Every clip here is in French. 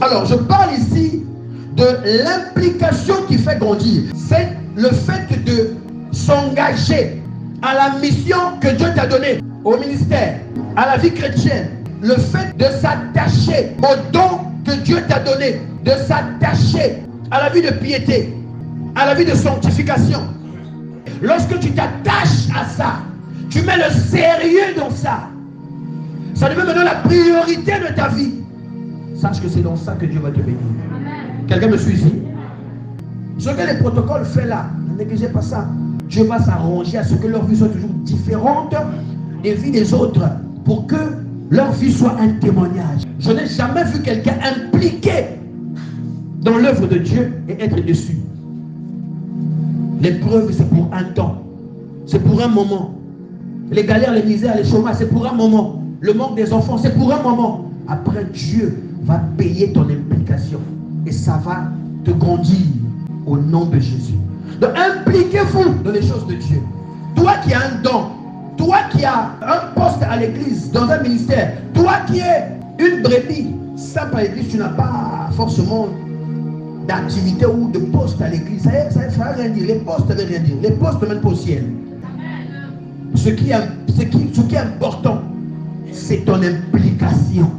Alors, je parle ici de l'implication qui fait grandir. C'est le fait de s'engager à la mission que Dieu t'a donnée, au ministère, à la vie chrétienne. Le fait de s'attacher au don que Dieu t'a donné, de s'attacher à la vie de piété, à la vie de sanctification. Lorsque tu t'attaches à ça, tu mets le sérieux dans ça, ça devient maintenant la priorité de ta vie. Sache que c'est dans ça que Dieu va te bénir. Quelqu'un me suit ici? Ce que les protocoles font là, ne négligez pas ça. Dieu va s'arranger à ce que leur vie soit toujours différente des vies des autres, pour que leur vie soit un témoignage. Je n'ai jamais vu quelqu'un impliqué dans l'œuvre de Dieu et être déçu. L'épreuve, c'est pour un temps. C'est pour un moment. Les galères, les misères, les chômages, c'est pour un moment. Le manque des enfants, c'est pour un moment. Après, Dieu va payer ton implication. Et ça va te grandir au nom de Jésus. Donc, impliquez-vous dans les choses de Dieu. Toi qui as un don, toi qui as un poste à l'église, dans un ministère, toi qui es une brebis simple à l'église, tu n'as pas forcément d'activité ou de poste à l'église. Ça ne veut rien dire. Les postes ne veulent rien dire. Les postes ne mènent pas au ciel. Ce qui est important, c'est ton implication,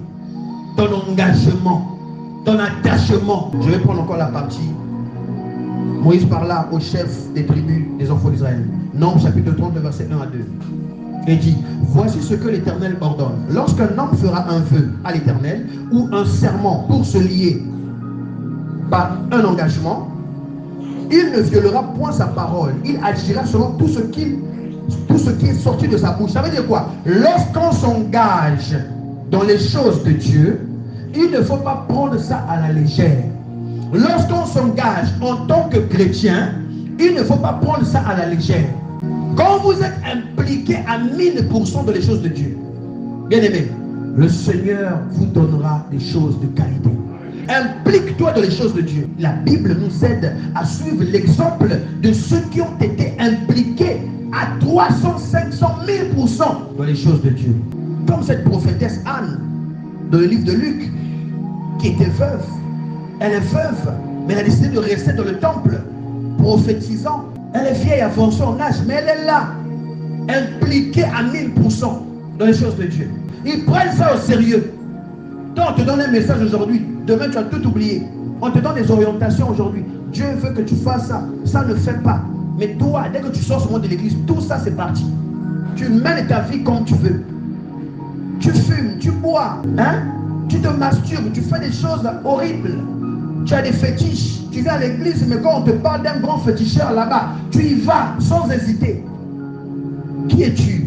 ton engagement, ton attachement. Je vais prendre encore la partie. Moïse parla au chef des tribus des enfants d'Israël. Nombre chapitre 30, verset 1 à 2. Et dit, voici ce que l'Éternel ordonne. Lorsqu'un homme fera un vœu à l'Éternel ou un serment pour se lier par un engagement, il ne violera point sa parole. Il agira selon tout ce qui est sorti de sa bouche. Ça veut dire quoi? Lorsqu'on s'engage dans les choses de Dieu, il ne faut pas prendre ça à la légère. Lorsqu'on s'engage en tant que chrétien, il ne faut pas prendre ça à la légère. Quand vous êtes impliqué à 1000% dans les choses de Dieu, bien aimé, le Seigneur vous donnera des choses de qualité. Implique-toi dans les choses de Dieu. La Bible nous aide à suivre l'exemple de ceux qui ont été impliqués à 300, 500, 1000% dans les choses de Dieu. Comme cette prophétesse Anne, dans le livre de Luc, qui était veuve. Elle est veuve, mais elle a décidé de rester dans le temple, prophétisant. Elle est vieille, avancée en âge, mais elle est là, impliquée à 1000% dans les choses de Dieu. Ils prennent ça au sérieux. Quand on te donne un message aujourd'hui, demain tu as tout oublié. On te donne des orientations aujourd'hui. Dieu veut que tu fasses ça. Ça ne fait pas. Mais toi, dès que tu sors ce monde de l'église, tout ça c'est parti. Tu mènes ta vie comme tu veux. Tu fumes, tu bois, hein? Tu te masturbes, tu fais des choses horribles. Tu as des fétiches. Tu viens à l'église, mais quand on te parle d'un grand féticheur là-bas, tu y vas sans hésiter. Qui es-tu?